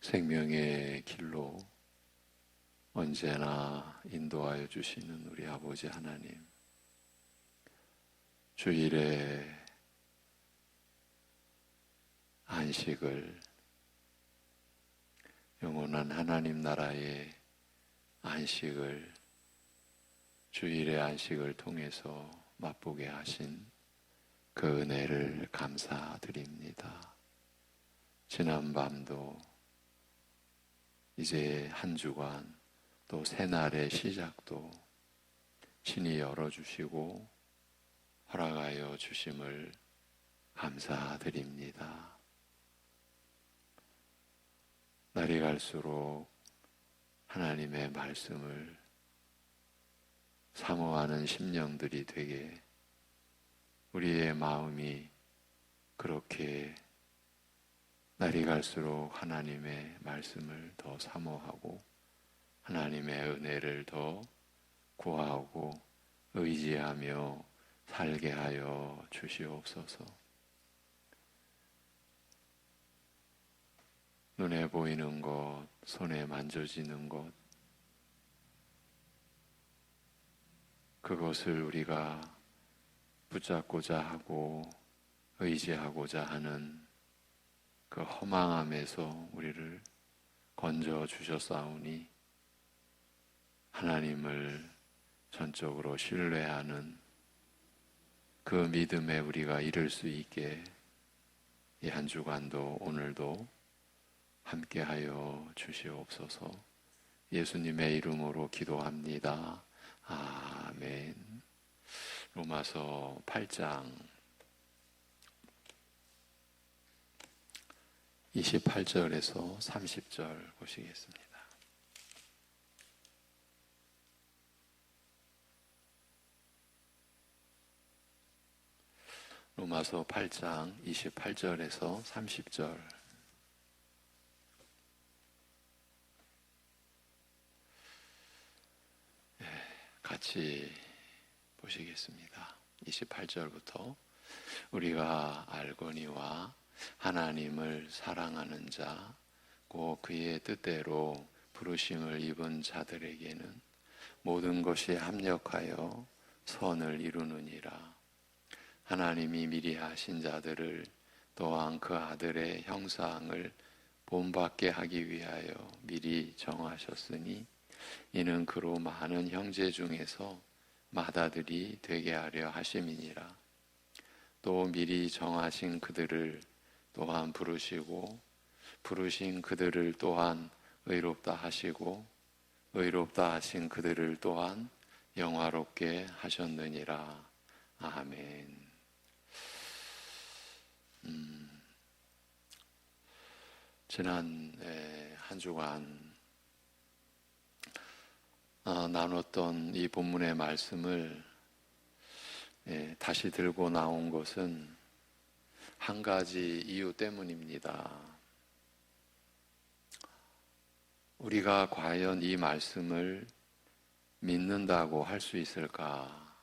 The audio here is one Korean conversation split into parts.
생명의 길로 언제나 인도하여 주시는 우리 아버지 하나님, 주일에 안식을, 영원한 하나님 나라의 안식을, 주일의 안식을 통해서 맛보게 하신 그 은혜를 감사드립니다. 지난 밤도 이제 한 주간 또 새날의 시작도 신이 열어주시고 허락하여 주심을 감사드립니다. 날이 갈수록 하나님의 말씀을 사모하는 심령들이 되게 우리의 마음이 그렇게 날이 갈수록 하나님의 말씀을 더 사모하고 하나님의 은혜를 더 구하고 의지하며 살게 하여 주시옵소서. 눈에 보이는 것, 손에 만져지는 것, 그것을 우리가 붙잡고자 하고 의지하고자 하는 그 허망함에서 우리를 건져 주셨사오니 하나님을 전적으로 신뢰하는 그 믿음에 우리가 이를 수 있게 이 한 주간도 오늘도 함께하여 주시옵소서. 예수님의 이름으로 기도합니다. 아멘. 로마서 8장 28절에서 30절 보시겠습니다. 로마서 8장 28절에서 30절. 같이 보시겠습니다. 28절부터 우리가 알거니와 하나님을 사랑하는 자, 곧 그의 뜻대로 부르심을 입은 자들에게는 모든 것이 합력하여 선을 이루느니라. 하나님이 미리 하신 자들을 또한 그 아들의 형상을 본받게 하기 위하여 미리 정하셨으니 이는 그로 많은 형제 중에서 맏아들이 되게 하려 하심이니라. 또 미리 정하신 그들을 또한 부르시고 부르신 그들을 또한 의롭다 하시고 의롭다 하신 그들을 또한 영화롭게 하셨느니라. 아멘. 지난 한 주간 나눴던 이 본문의 말씀을 다시 들고 나온 것은 한 가지 이유 때문입니다. 우리가 과연 이 말씀을 믿는다고 할 수 있을까?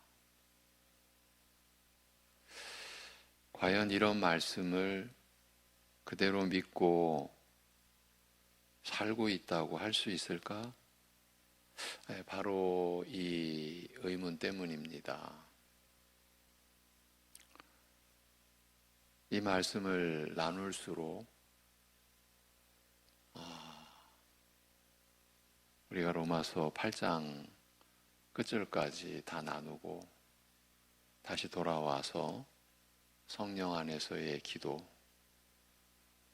과연 이런 말씀을 그대로 믿고 살고 있다고 할 수 있을까? 바로 이 의문 때문입니다. 이 말씀을 나눌수록 우리가 로마서 8장 끝절까지 다 나누고 다시 돌아와서 성령 안에서의 기도,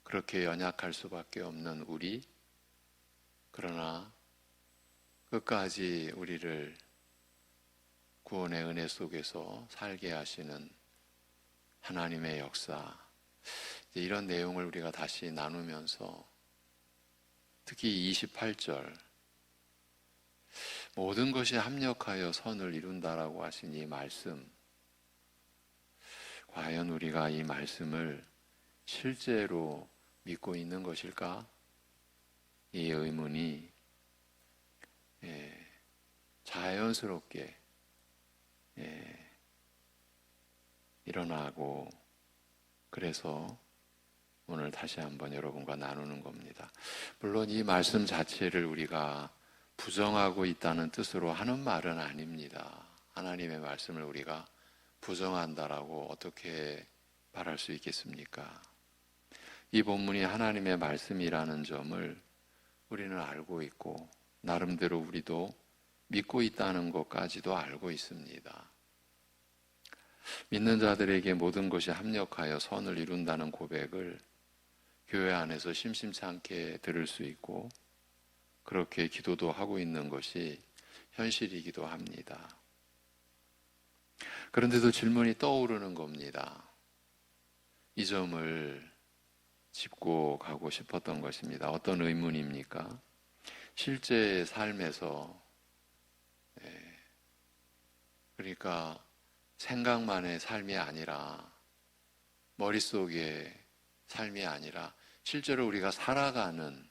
그렇게 연약할 수밖에 없는 우리, 그러나 끝까지 우리를 구원의 은혜 속에서 살게 하시는 하나님의 역사, 이런 내용을 우리가 다시 나누면서 특히 28절 모든 것이 합력하여 선을 이룬다라고 하신 이 말씀, 과연 우리가 이 말씀을 실제로 믿고 있는 것일까? 이 의문이 자연스럽게 일어나고, 그래서 오늘 다시 한번 여러분과 나누는 겁니다. 물론 이 말씀 자체를 우리가 부정하고 있다는 뜻으로 하는 말은 아닙니다. 하나님의 말씀을 우리가 부정한다라고 어떻게 말할 수 있겠습니까? 이 본문이 하나님의 말씀이라는 점을 우리는 알고 있고 나름대로 우리도 믿고 있다는 것까지도 알고 있습니다. 믿는 자들에게 모든 것이 합력하여 선을 이룬다는 고백을 교회 안에서 심심치 않게 들을 수 있고 그렇게 기도도 하고 있는 것이 현실이기도 합니다. 그런데도 질문이 떠오르는 겁니다. 이 점을 짚고 가고 싶었던 것입니다. 어떤 의문입니까? 실제 삶에서 그러니까 생각만의 삶이 아니라 머릿속의 삶이 아니라 실제로 우리가 살아가는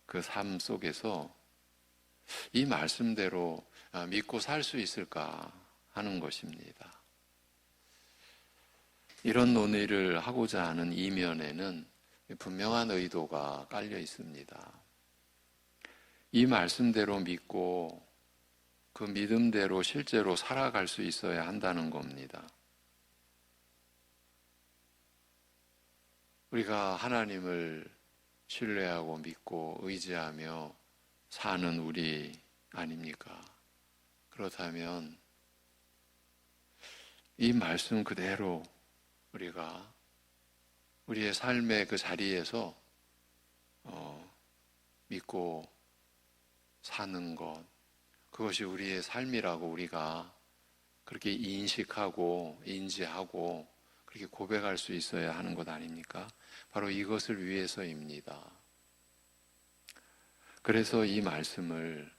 그 삶 속에서 이 말씀대로 믿고 살 수 있을까 하는 것입니다. 이런 논의를 하고자 하는 이면에는 분명한 의도가 깔려 있습니다. 이 말씀대로 믿고 그 믿음대로 실제로 살아갈 수 있어야 한다는 겁니다. 우리가 하나님을 신뢰하고 믿고 의지하며 사는 우리 아닙니까? 그렇다면 이 말씀 그대로 우리가 우리의 삶의 그 자리에서 믿고 사는 것, 그것이 우리의 삶이라고 우리가 그렇게 인식하고 인지하고 그렇게 고백할 수 있어야 하는 것 아닙니까? 바로 이것을 위해서입니다. 그래서 이 말씀을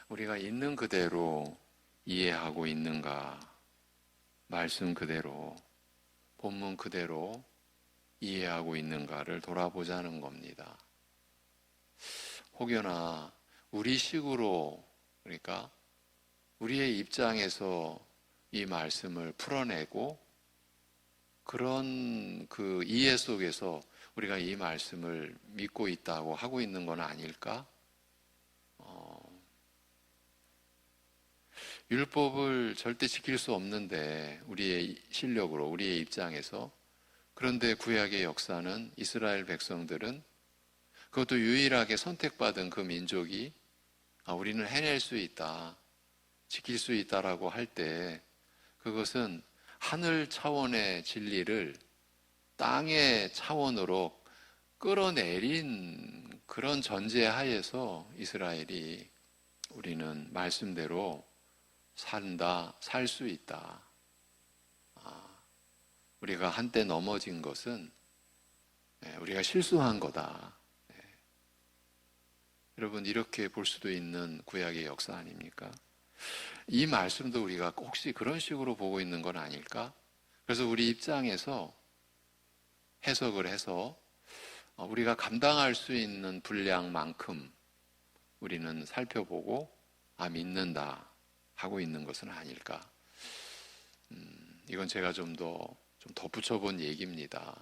우리가 있는 그대로 이해하고 있는가, 말씀 그대로, 본문 그대로 이해하고 있는가를 돌아보자는 겁니다. 혹여나 우리 식으로, 그러니까 우리의 입장에서 이 말씀을 풀어내고 그런 그 이해 속에서 우리가 이 말씀을 믿고 있다고 하고 있는 건 아닐까? 율법을 절대 지킬 수 없는데 우리의 실력으로, 우리의 입장에서, 그런데 구약의 역사는 이스라엘 백성들은 그것도 유일하게 선택받은 그 민족이 우리는 해낼 수 있다, 지킬 수 있다라고 할 때 그것은 하늘 차원의 진리를 땅의 차원으로 끌어내린 그런 전제하에서 이스라엘이 우리는 말씀대로 산다, 살 수 있다. 우리가 한때 넘어진 것은 우리가 실수한 거다. 여러분, 이렇게 볼 수도 있는 구약의 역사 아닙니까? 이 말씀도 우리가 혹시 그런 식으로 보고 있는 건 아닐까? 그래서 우리 입장에서 해석을 해서 우리가 감당할 수 있는 분량만큼 우리는 살펴보고 믿는다 하고 있는 것은 아닐까? 이건 제가 좀 덧붙여 본 얘기입니다.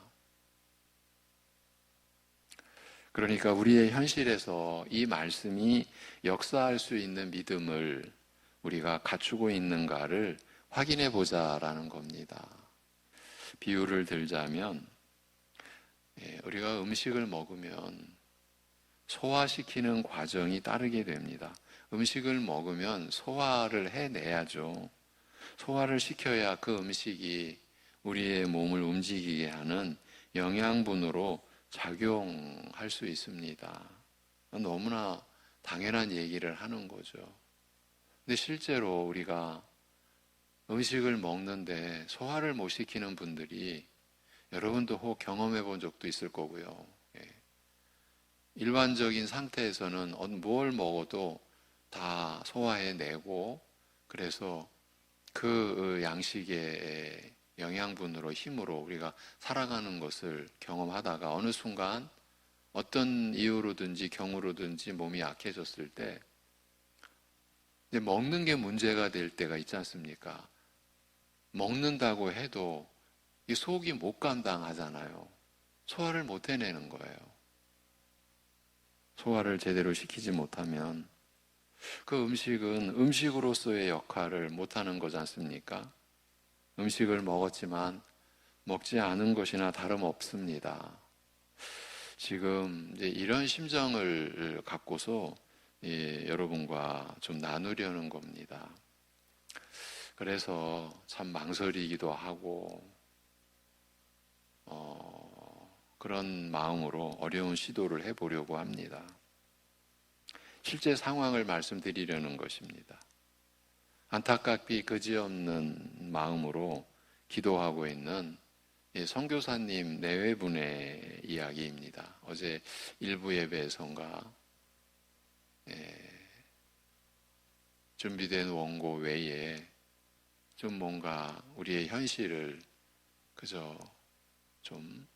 그러니까 우리의 현실에서 이 말씀이 역사할 수 있는 믿음을 우리가 갖추고 있는가를 확인해 보자라는 겁니다. 비유를 들자면 우리가 음식을 먹으면 소화시키는 과정이 따르게 됩니다. 음식을 먹으면 소화를 해내야죠. 소화를 시켜야 그 음식이 우리의 몸을 움직이게 하는 영양분으로 작용할 수 있습니다. 너무나 당연한 얘기를 하는 거죠. 근데 실제로 우리가 음식을 먹는데 소화를 못 시키는 분들이 여러분도 혹 경험해 본 적도 있을 거고요. 일반적인 상태에서는 뭘 먹어도 다 소화해내고 그래서 그 양식의 영양분으로 힘으로 우리가 살아가는 것을 경험하다가 어느 순간 어떤 이유로든지 경우로든지 몸이 약해졌을 때 먹는 게 문제가 될 때가 있지 않습니까? 먹는다고 해도 이 속이 못 감당하잖아요. 소화를 못 해내는 거예요. 소화를 제대로 시키지 못하면 그 음식은 음식으로서의 역할을 못하는 거지 않습니까? 음식을 먹었지만 먹지 않은 것이나 다름없습니다. 지금 이제 이런 심정을 갖고서 여러분과 좀 나누려는 겁니다. 그래서 참 망설이기도 하고 그런 마음으로 어려운 시도를 해보려고 합니다. 실제 상황을 말씀드리려는 것입니다. 안타깝기 그지없는 마음으로 기도하고 있는 선교사님 내외분의 이야기입니다. 어제 일부 예배에선가 준비된 원고 외에 좀 뭔가 우리의 현실을 그저 좀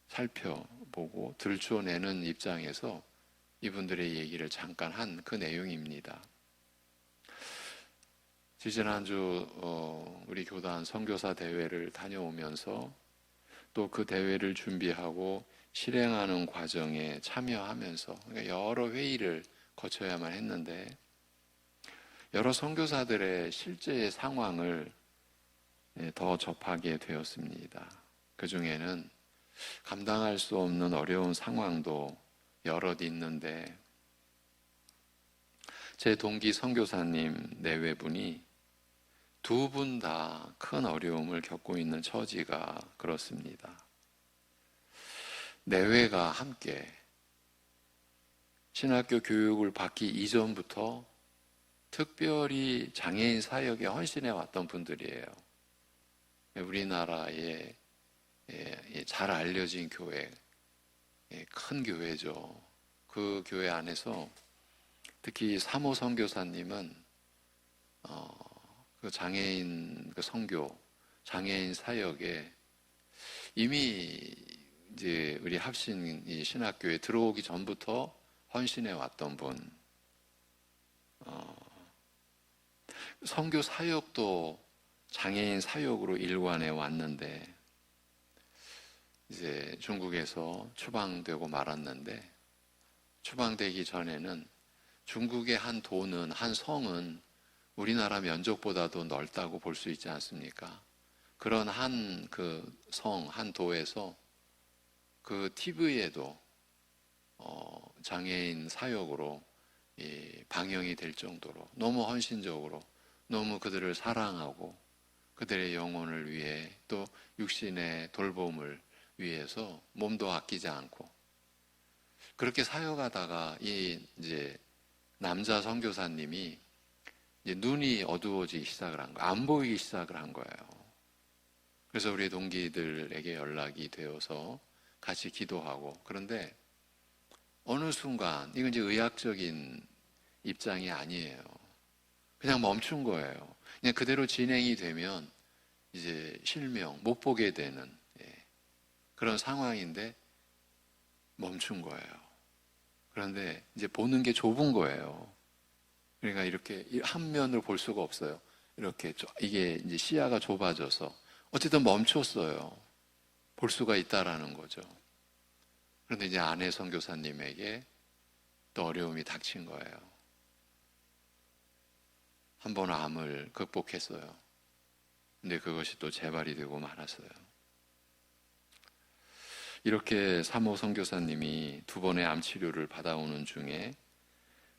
살펴보고 들추어내는 입장에서 이분들의 얘기를 잠깐 한 그 내용입니다. 지지난주 우리 교단 선교사 대회를 다녀오면서 또 그 대회를 준비하고 실행하는 과정에 참여하면서 그러니까 여러 회의를 거쳐야만 했는데 여러 선교사들의 실제의 상황을 더 접하게 되었습니다. 그 중에는 감당할 수 없는 어려운 상황도 여럿 있는데 제 동기 선교사님 내외분이 두 분 다 큰 어려움을 겪고 있는 처지가 그렇습니다. 내외가 함께 신학교 교육을 받기 이전부터 특별히 장애인 사역에 헌신해 왔던 분들이에요. 우리나라에 잘 알려진 교회, 큰 교회죠. 그 교회 안에서 특히 사모 선교사님은 그 장애인 그 선교, 장애인 사역에 이미 이제 우리 합신 신학교에 들어오기 전부터 헌신해 왔던 분. 선교 사역도 장애인 사역으로 일관해 왔는데 이제 중국에서 추방되고 말았는데 추방되기 전에는 중국의 한 도는 한 성은 우리나라 면적보다도 넓다고 볼 수 있지 않습니까? 그런 한 그 성, 한 도에서 그 TV에도 장애인 사역으로 방영이 될 정도로 너무 헌신적으로 너무 그들을 사랑하고 그들의 영혼을 위해 또 육신의 돌봄을 위해서 몸도 아끼지 않고 그렇게 사역하다가 이제 남자 선교사님이 이제 눈이 어두워지기 시작을 한 거예요. 안 보이기 시작을 한 거예요. 그래서 우리 동기들에게 연락이 되어서 같이 기도하고 그런데 어느 순간 이건 이제 의학적인 입장이 아니에요. 그냥 멈춘 거예요. 그냥 그대로 진행이 되면 이제 실명, 못 보게 되는 그런 상황인데 멈춘 거예요. 그런데 이제 보는 게 좁은 거예요. 그러니까 이렇게 한 면으로 볼 수가 없어요. 이렇게 이게 이제 시야가 좁아져서 어쨌든 멈췄어요. 볼 수가 있다라는 거죠. 그런데 이제 아내 선교사님에게 또 어려움이 닥친 거예요. 한 번 암을 극복했어요. 근데 그것이 또 재발이 되고 말았어요. 이렇게 사모 선교사님이 두 번의 암 치료를 받아오는 중에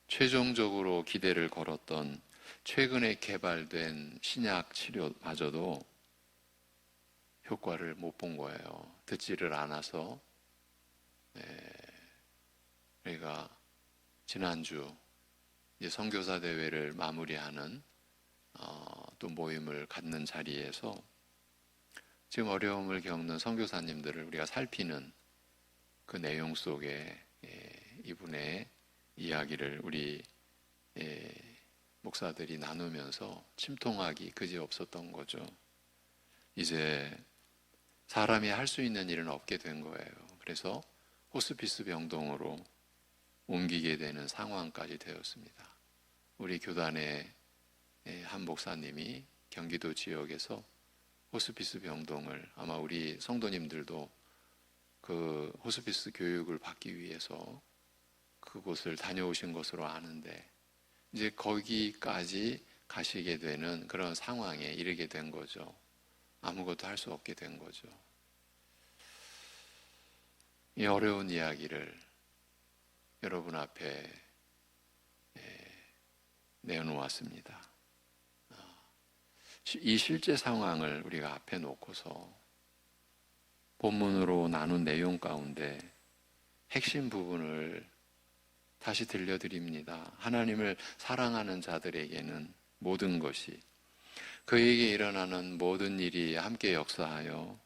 최종적으로 기대를 걸었던 최근에 개발된 신약 치료마저도 효과를 못 본 거예요. 듣지를 않아서. 우리가 지난주 선교사 대회를 마무리하는 또 모임을 갖는 자리에서 지금 어려움을 겪는 선교사님들을 우리가 살피는 그 내용 속에 이분의 이야기를 우리 목사들이 나누면서 침통하기 그지없었던 거죠. 이제 사람이 할 수 있는 일은 없게 된 거예요. 그래서 호스피스 병동으로 옮기게 되는 상황까지 되었습니다. 우리 교단의 한 목사님이 경기도 지역에서 호스피스 병동을 아마 우리 성도님들도 그 호스피스 교육을 받기 위해서 그곳을 다녀오신 것으로 아는데 이제 거기까지 가시게 되는 그런 상황에 이르게 된 거죠. 아무것도 할 수 없게 된 거죠. 이 어려운 이야기를 여러분 앞에 내어놓았습니다. 이 실제 상황을 우리가 앞에 놓고서 본문으로 나눈 내용 가운데 핵심 부분을 다시 들려드립니다. 하나님을 사랑하는 자들에게는 모든 것이, 그에게 일어나는 모든 일이 함께 역사하여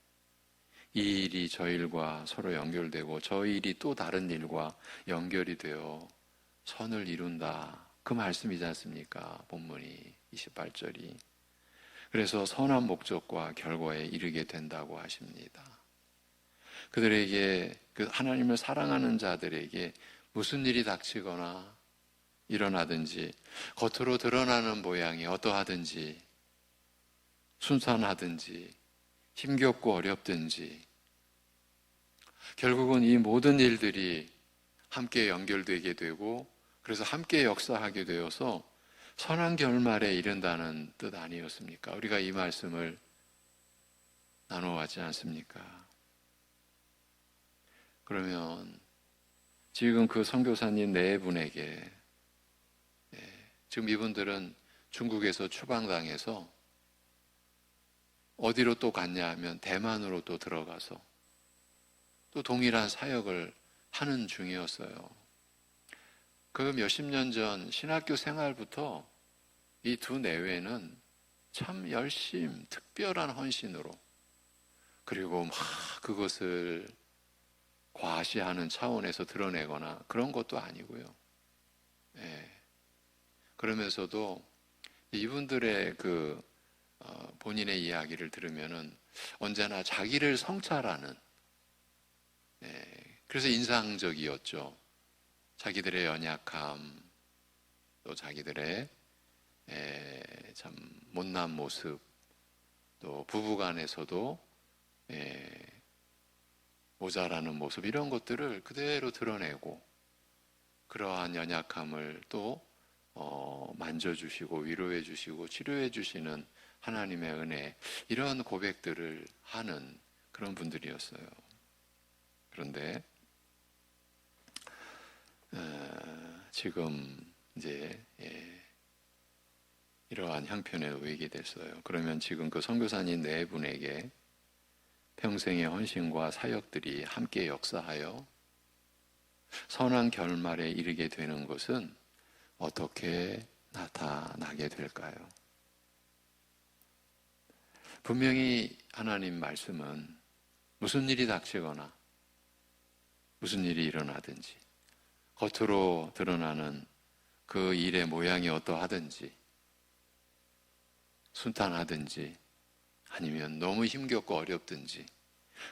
이 일이 저 일과 서로 연결되고 저 일이 또 다른 일과 연결이 되어 선을 이룬다. 그 말씀이지 않습니까? 본문이 28절이. 그래서 선한 목적과 결과에 이르게 된다고 하십니다. 그들에게, 그 하나님을 사랑하는 자들에게 무슨 일이 닥치거나 일어나든지 겉으로 드러나는 모양이 어떠하든지 순탄하든지 힘겹고 어렵든지 결국은 이 모든 일들이 함께 연결되게 되고 그래서 함께 역사하게 되어서 선한 결말에 이른다는 뜻 아니었습니까? 우리가 이 말씀을 나눠왔지 않습니까? 그러면 지금 그 선교사님 네 분에게 지금 이분들은 중국에서 추방당해서 어디로 또 갔냐 하면 대만으로 또 들어가서 또 동일한 사역을 하는 중이었어요. 그 몇십 년 전 신학교 생활부터 이 두 내외는 참 열심, 특별한 헌신으로 그리고 막 그것을 과시하는 차원에서 드러내거나 그런 것도 아니고요. 그러면서도 이분들의 그 본인의 이야기를 들으면은 언제나 자기를 성찰하는, 그래서 인상적이었죠. 자기들의 연약함, 또 자기들의 참 못난 모습, 또 부부간에서도 모자라는 모습, 이런 것들을 그대로 드러내고 그러한 연약함을 또 만져주시고 위로해 주시고 치료해 주시는 하나님의 은혜, 이런 고백들을 하는 그런 분들이었어요. 그런데 지금 이제 이러한 형편에 놓이게 됐어요. 그러면 지금 그 선교사님 네 분에게 평생의 헌신과 사역들이 함께 역사하여 선한 결말에 이르게 되는 것은 어떻게 나타나게 될까요? 분명히 하나님 말씀은 무슨 일이 닥치거나 무슨 일이 일어나든지 겉으로 드러나는 그 일의 모양이 어떠하든지 순탄하든지 아니면 너무 힘겹고 어렵든지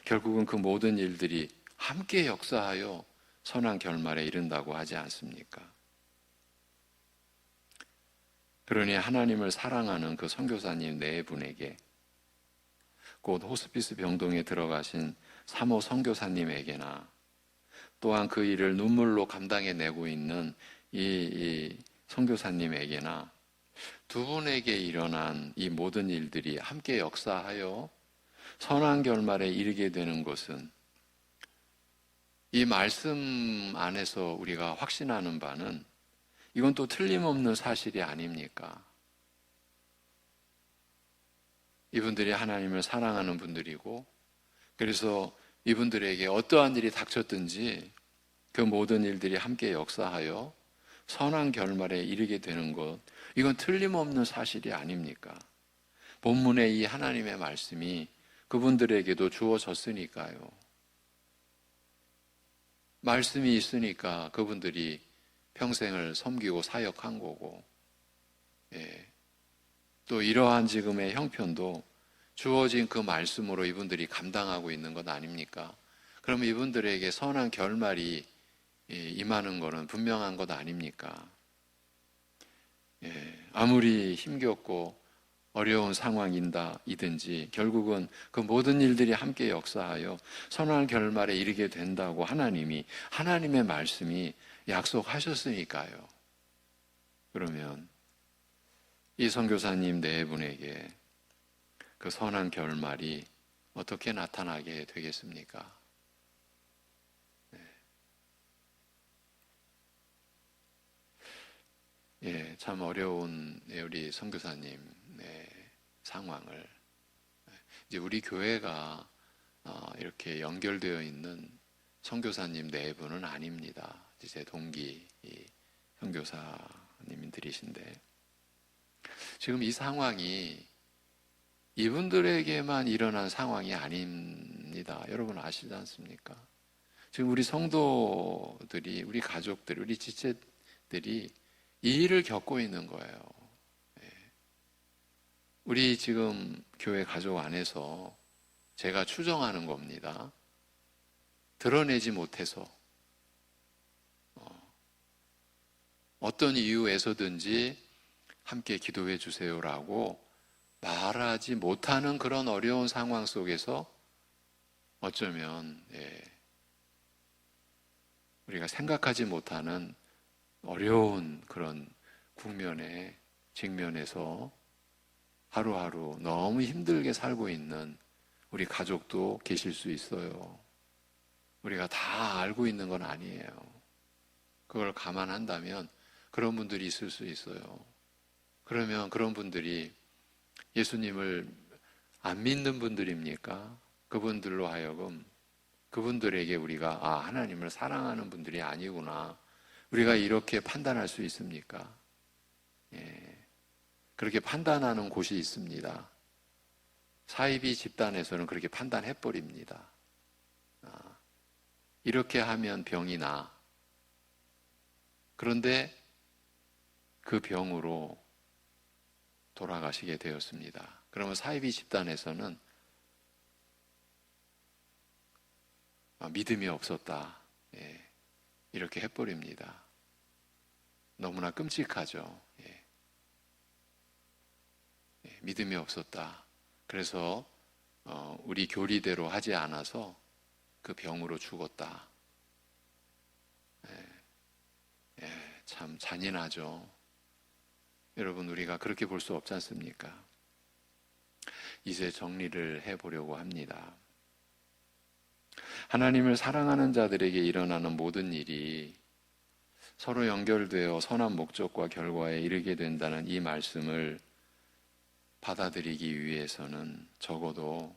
결국은 그 모든 일들이 함께 역사하여 선한 결말에 이른다고 하지 않습니까? 그러니 하나님을 사랑하는 그 선교사님 네 분에게, 곧 호스피스 병동에 들어가신 3호 선교사님에게나 또한 그 일을 눈물로 감당해내고 있는 이 선교사님에게나 두 분에게 일어난 이 모든 일들이 함께 역사하여 선한 결말에 이르게 되는 것은, 이 말씀 안에서 우리가 확신하는 바는 이건 또 틀림없는 사실이 아닙니까? 이분들이 하나님을 사랑하는 분들이고, 그래서 이분들에게 어떠한 일이 닥쳤든지 그 모든 일들이 함께 역사하여 선한 결말에 이르게 되는 것, 이건 틀림없는 사실이 아닙니까? 본문의 이 하나님의 말씀이 그분들에게도 주어졌으니까요. 말씀이 있으니까 그분들이 평생을 섬기고 사역한 거고, 또 이러한 지금의 형편도 주어진 그 말씀으로 이분들이 감당하고 있는 것 아닙니까? 그럼 이분들에게 선한 결말이 임하는 것은 분명한 것 아닙니까? 아무리 힘겹고 어려운 상황이든지 결국은 그 모든 일들이 함께 역사하여 선한 결말에 이르게 된다고 하나님의 말씀이 약속하셨으니까요. 그러면 이 선교사님 네 분에게 그 선한 결말이 어떻게 나타나게 되겠습니까? 예, 참 어려운 우리 선교사님의 상황을 이제 우리 교회가 이렇게 연결되어 있는 선교사님 네 분은 아닙니다. 제 동기 선교사님들이신데 지금 이 상황이 이분들에게만 일어난 상황이 아닙니다. 여러분 아시지 않습니까? 지금 우리 성도들이, 우리 가족들, 우리 지체들이 이 일을 겪고 있는 거예요. 우리 지금 교회 가족 안에서 제가 추정하는 겁니다. 드러내지 못해서 어떤 이유에서든지 함께 기도해 주세요라고 말하지 못하는 그런 어려운 상황 속에서 어쩌면 우리가 생각하지 못하는 어려운 그런 국면에 직면해서 하루하루 너무 힘들게 살고 있는 우리 가족도 계실 수 있어요. 우리가 다 알고 있는 건 아니에요. 그걸 감안한다면 그런 분들이 있을 수 있어요. 그러면 그런 분들이 예수님을 안 믿는 분들입니까? 그분들로 하여금 그분들에게 우리가 하나님을 사랑하는 분들이 아니구나, 우리가 이렇게 판단할 수 있습니까? 그렇게 판단하는 곳이 있습니다. 사이비 집단에서는 그렇게 판단해버립니다. 이렇게 하면 병이 나. 그런데 그 병으로 돌아가시게 되었습니다. 그러면 사이비 집단에서는 믿음이 없었다, 이렇게 해버립니다. 너무나 끔찍하죠. 믿음이 없었다. 그래서 우리 교리대로 하지 않아서 그 병으로 죽었다. 참 잔인하죠. 여러분, 우리가 그렇게 볼 수 없지 않습니까? 이제 정리를 해보려고 합니다. 하나님을 사랑하는 자들에게 일어나는 모든 일이 서로 연결되어 선한 목적과 결과에 이르게 된다는 이 말씀을 받아들이기 위해서는 적어도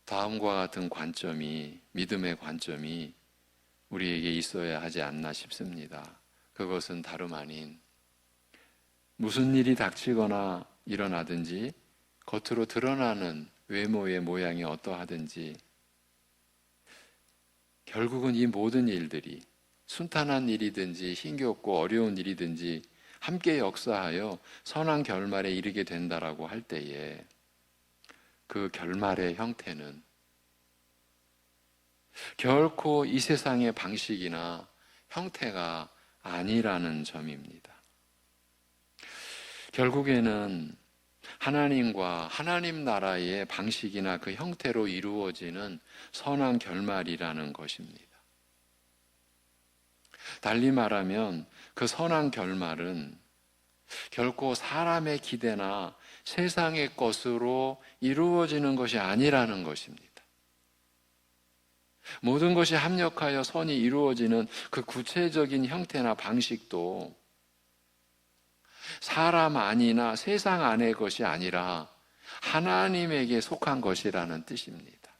다음과 같은 관점이, 믿음의 관점이 우리에게 있어야 하지 않나 싶습니다. 그것은 다름 아닌 무슨 일이 닥치거나 일어나든지 겉으로 드러나는 외모의 모양이 어떠하든지 결국은 이 모든 일들이 순탄한 일이든지 힘겹고 어려운 일이든지 함께 역사하여 선한 결말에 이르게 된다라고 할 때에 그 결말의 형태는 결코 이 세상의 방식이나 형태가 아니라는 점입니다. 결국에는 하나님과 하나님 나라의 방식이나 그 형태로 이루어지는 선한 결말이라는 것입니다. 달리 말하면 그 선한 결말은 결코 사람의 기대나 세상의 것으로 이루어지는 것이 아니라는 것입니다. 모든 것이 합력하여 선이 이루어지는 그 구체적인 형태나 방식도 사람 안이나 세상 안의 것이 아니라 하나님에게 속한 것이라는 뜻입니다.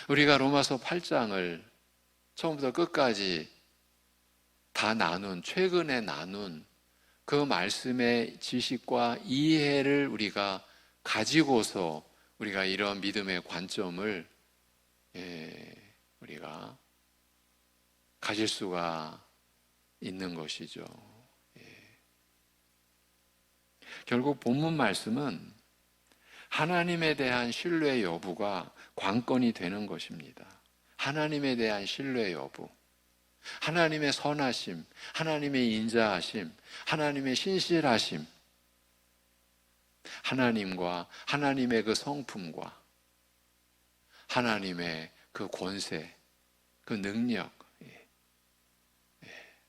우리가 로마서 8장을 처음부터 끝까지 다 최근에 나눈 그 말씀의 지식과 이해를 우리가 가지고서 우리가 이런 믿음의 관점을 우리가 가질 수가 있는 것이죠. 결국 본문 말씀은 하나님에 대한 신뢰 여부가 관건이 되는 것입니다. 하나님에 대한 신뢰 여부. 하나님의 선하심, 하나님의 인자하심, 하나님의 신실하심, 하나님과 하나님의 그 성품과 하나님의 그 권세, 그 능력,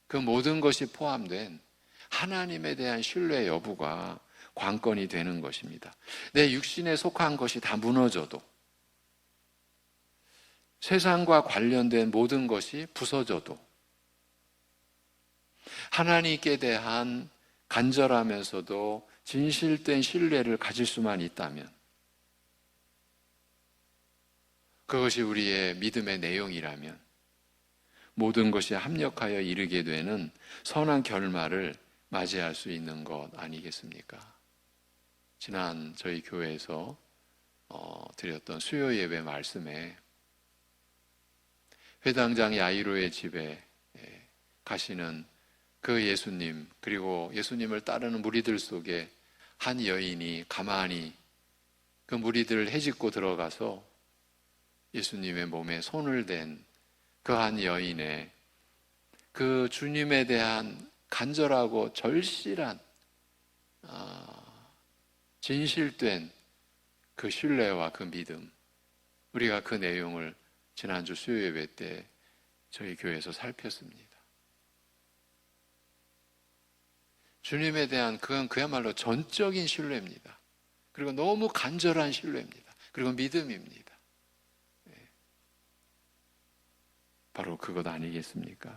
그 모든 것이 포함된 하나님에 대한 신뢰 여부가 관건이 되는 것입니다. 내 육신에 속한 것이 다 무너져도, 세상과 관련된 모든 것이 부서져도, 하나님께 대한 간절하면서도 진실된 신뢰를 가질 수만 있다면, 그것이 우리의 믿음의 내용이라면 모든 것이 합력하여 이르게 되는 선한 결말을 맞이할 수 있는 것 아니겠습니까? 지난 저희 교회에서 드렸던 수요 예배 말씀에 회당장 야이로의 집에 가시는 그 예수님, 그리고 예수님을 따르는 무리들 속에 한 여인이 가만히 그 무리들을 헤집고 들어가서 예수님의 몸에 손을 댄 그 한 여인의 그 주님에 대한 간절하고 절실한 진실된 그 신뢰와 그 믿음, 우리가 그 내용을 지난주 수요예배 때 저희 교회에서 살폈습니다. 주님에 대한 그건 그야말로 전적인 신뢰입니다. 그리고 너무 간절한 신뢰입니다. 그리고 믿음입니다. 바로 그것 아니겠습니까?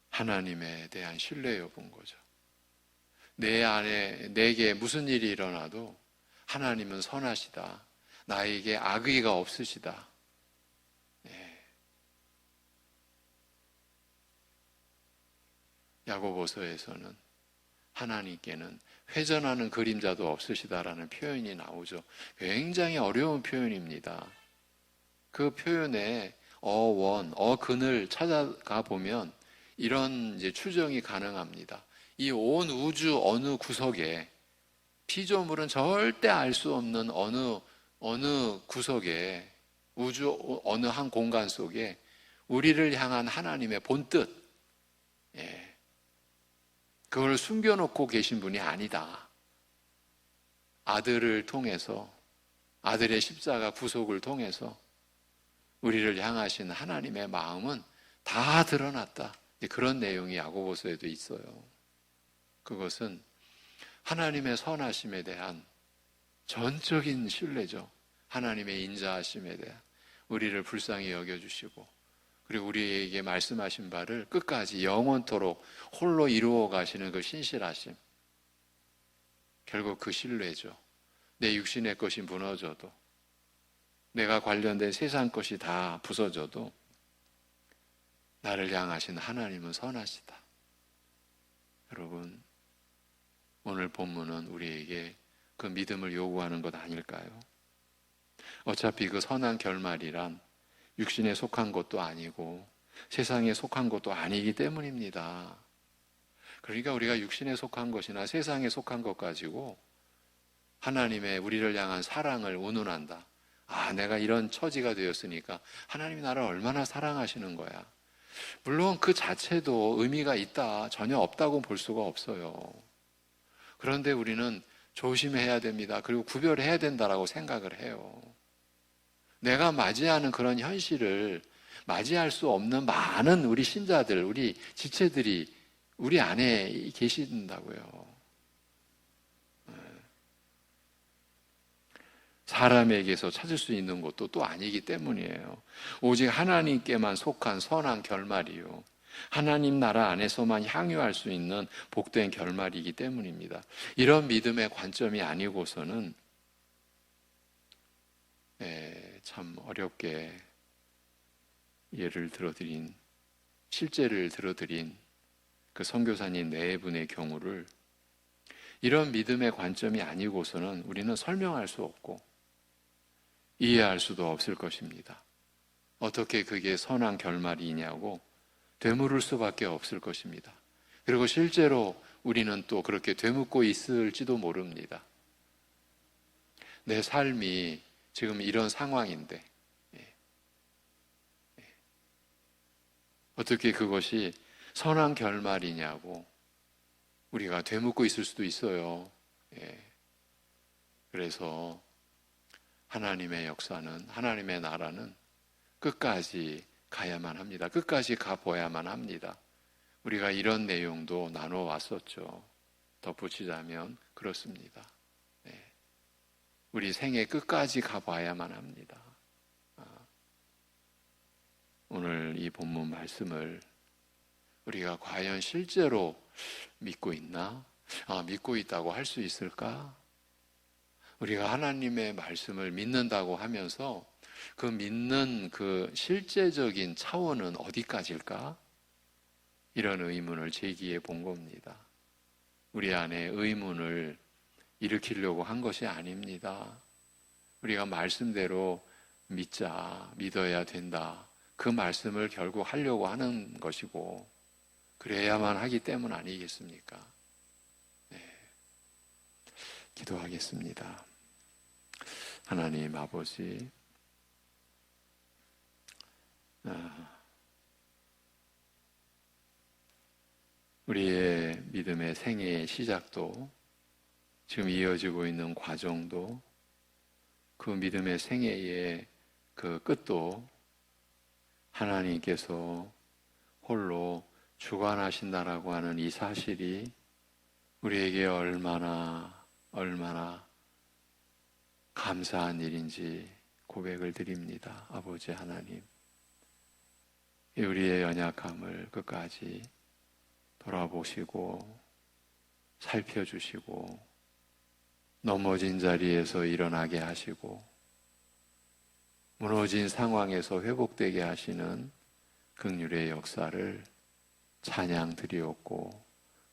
하나님에 대한 신뢰 여부인 거죠. 내 안에 내게 무슨 일이 일어나도 하나님은 선하시다. 나에게 악의가 없으시다. 야고보서에서는 하나님께는 회전하는 그림자도 없으시다라는 표현이 나오죠. 굉장히 어려운 표현입니다. 그 표현에 어원, 어근을 찾아가 보면 이런 이제 추정이 가능합니다. 이 온 우주 어느 구석에, 피조물은 절대 알 수 없는 어느 구석에, 우주 어느 한 공간 속에 우리를 향한 하나님의 본뜻, 그걸 숨겨놓고 계신 분이 아니다. 아들을 통해서, 아들의 십자가 구속을 통해서 우리를 향하신 하나님의 마음은 다 드러났다. 그런 내용이 야고보서에도 있어요. 그것은 하나님의 선하심에 대한 전적인 신뢰죠. 하나님의 인자하심에 대한, 우리를 불쌍히 여겨주시고 그리고 우리에게 말씀하신 바를 끝까지 영원토록 홀로 이루어 가시는 그 신실하심, 결국 그 신뢰죠. 내 육신의 것이 무너져도, 내가 관련된 세상 것이 다 부서져도 나를 향하신 하나님은 선하시다. 여러분, 오늘 본문은 우리에게 그 믿음을 요구하는 것 아닐까요? 어차피 그 선한 결말이란 육신에 속한 것도 아니고 세상에 속한 것도 아니기 때문입니다. 그러니까 우리가 육신에 속한 것이나 세상에 속한 것 가지고 하나님의 우리를 향한 사랑을 운운한다. 아, 내가 이런 처지가 되었으니까 하나님이 나를 얼마나 사랑하시는 거야. 물론 그 자체도 의미가 있다, 전혀 없다고 볼 수가 없어요. 그런데 우리는 조심해야 됩니다. 그리고 구별해야 된다라고 생각을 해요. 내가 맞이하는 그런 현실을 맞이할 수 없는 많은 우리 신자들, 우리 지체들이 우리 안에 계신다고요. 사람에게서 찾을 수 있는 것도 또 아니기 때문이에요. 오직 하나님께만 속한 선한 결말이요, 하나님 나라 안에서만 향유할 수 있는 복된 결말이기 때문입니다. 이런 믿음의 관점이 아니고서는 참 어렵게 실제를 들어드린 그 선교사님 네 분의 경우를 이런 믿음의 관점이 아니고서는 우리는 설명할 수 없고 이해할 수도 없을 것입니다. 어떻게 그게 선한 결말이냐고 되물을 수밖에 없을 것입니다. 그리고 실제로 우리는 또 그렇게 되묻고 있을지도 모릅니다. 내 삶이 지금 이런 상황인데 어떻게 그것이 선한 결말이냐고 우리가 되묻고 있을 수도 있어요. 예. 그래서 하나님의 역사는, 하나님의 나라는 끝까지 가야만 합니다. 끝까지 가보야만 합니다. 우리가 이런 내용도 나눠왔었죠. 덧붙이자면 그렇습니다. 네. 우리 생애 끝까지 가봐야만 합니다. 오늘 이 본문 말씀을 우리가 과연 실제로 믿고 있나? 믿고 있다고 할 수 있을까? 우리가 하나님의 말씀을 믿는다고 하면서 그 믿는 그 실제적인 차원은 어디까지일까? 이런 의문을 제기해 본 겁니다. 우리 안에 의문을 일으키려고 한 것이 아닙니다. 우리가 말씀대로 믿자, 믿어야 된다. 그 말씀을 결국 하려고 하는 것이고 그래야만 하기 때문 아니겠습니까? 네. 기도하겠습니다. 하나님 아버지, 우리의 믿음의 생애의 시작도 지금 이어지고 있는 과정도 그 믿음의 생애의 그 끝도 하나님께서 홀로 주관하신다라고 하는 이 사실이 우리에게 얼마나 감사한 일인지 고백을 드립니다. 아버지 하나님, 우리의 연약함을 끝까지 돌아보시고 살펴주시고 넘어진 자리에서 일어나게 하시고 무너진 상황에서 회복되게 하시는 긍휼의 역사를 찬양 드리옵고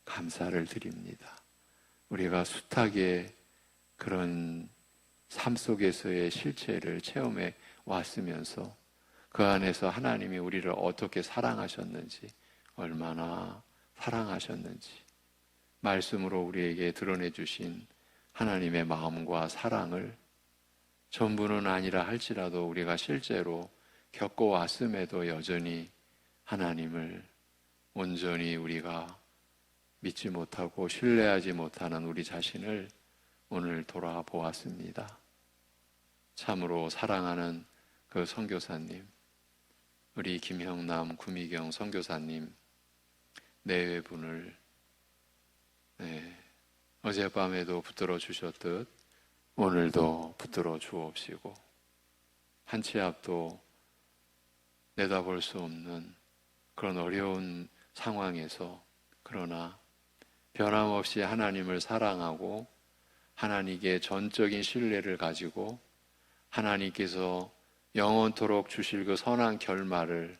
감사를 드립니다. 우리가 숱하게 그런 삶 속에서의 실체를 체험해 왔으면서 그 안에서 하나님이 우리를 어떻게 사랑하셨는지, 얼마나 사랑하셨는지 말씀으로 우리에게 드러내 주신 하나님의 마음과 사랑을 전부는 아니라 할지라도 우리가 실제로 겪어왔음에도 여전히 하나님을 온전히 우리가 믿지 못하고 신뢰하지 못하는 우리 자신을 오늘 돌아보았습니다. 참으로 사랑하는 그 선교사님, 우리 김형남, 구미경 선교사님 네 분을 어젯밤에도 붙들어 주셨듯 오늘도 붙들어 주옵시고 한 치 앞도 내다볼 수 없는 그런 어려운 상황에서 그러나 변함없이 하나님을 사랑하고 하나님께 전적인 신뢰를 가지고 하나님께서 영원토록 주실 그 선한 결말을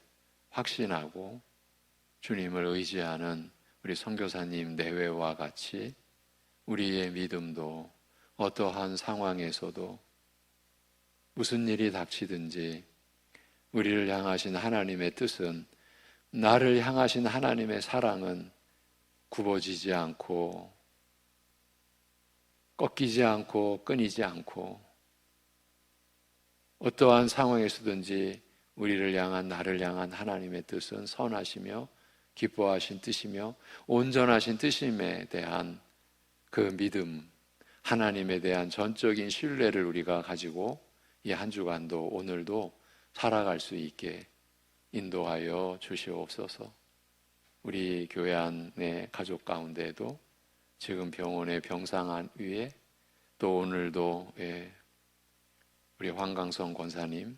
확신하고 주님을 의지하는 우리 선교사님 내외와 같이 우리의 믿음도 어떠한 상황에서도 무슨 일이 닥치든지 우리를 향하신 하나님의 뜻은, 나를 향하신 하나님의 사랑은 굽어지지 않고 꺾이지 않고 끊이지 않고 어떠한 상황에서든지 우리를 향한, 나를 향한 하나님의 뜻은 선하시며 기뻐하신 뜻이며 온전하신 뜻임에 대한 그 믿음, 하나님에 대한 전적인 신뢰를 우리가 가지고 이 한 주간도 오늘도 살아갈 수 있게 인도하여 주시옵소서. 우리 교회 안의 가족 가운데도 지금 병원의 병상 위에 또 오늘도 우리 황강성 권사님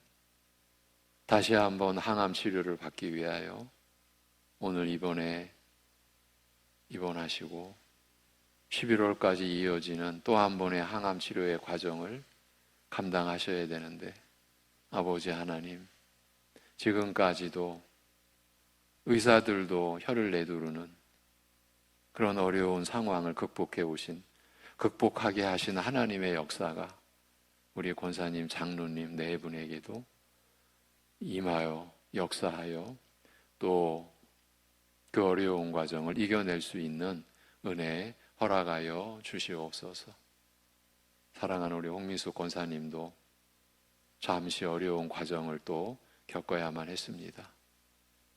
다시 한번 항암 치료를 받기 위하여 오늘 입원하시고 11월까지 이어지는 또 한 번의 항암 치료의 과정을 감당하셔야 되는데 아버지 하나님, 지금까지도 의사들도 혀를 내두르는 그런 어려운 상황을 극복하게 하신 하나님의 역사가 우리 권사님, 장로님 네 분에게도 임하여 역사하여 또 그 어려운 과정을 이겨낼 수 있는 은혜 허락하여 주시옵소서. 사랑하는 우리 홍민숙 권사님도 잠시 어려운 과정을 또 겪어야만 했습니다.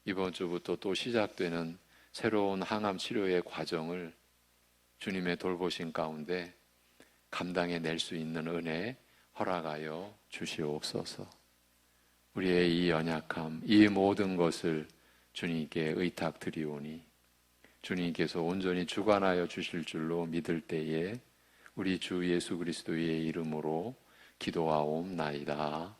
이번 주부터 또 시작되는 새로운 항암 치료의 과정을 주님의 돌보신 가운데 감당해낼 수 있는 은혜 허락하여 주시옵소서. 우리의 이 연약함, 이 모든 것을 주님께 의탁드리오니 주님께서 온전히 주관하여 주실 줄로 믿을 때에 우리 주 예수 그리스도의 이름으로 기도하옵나이다.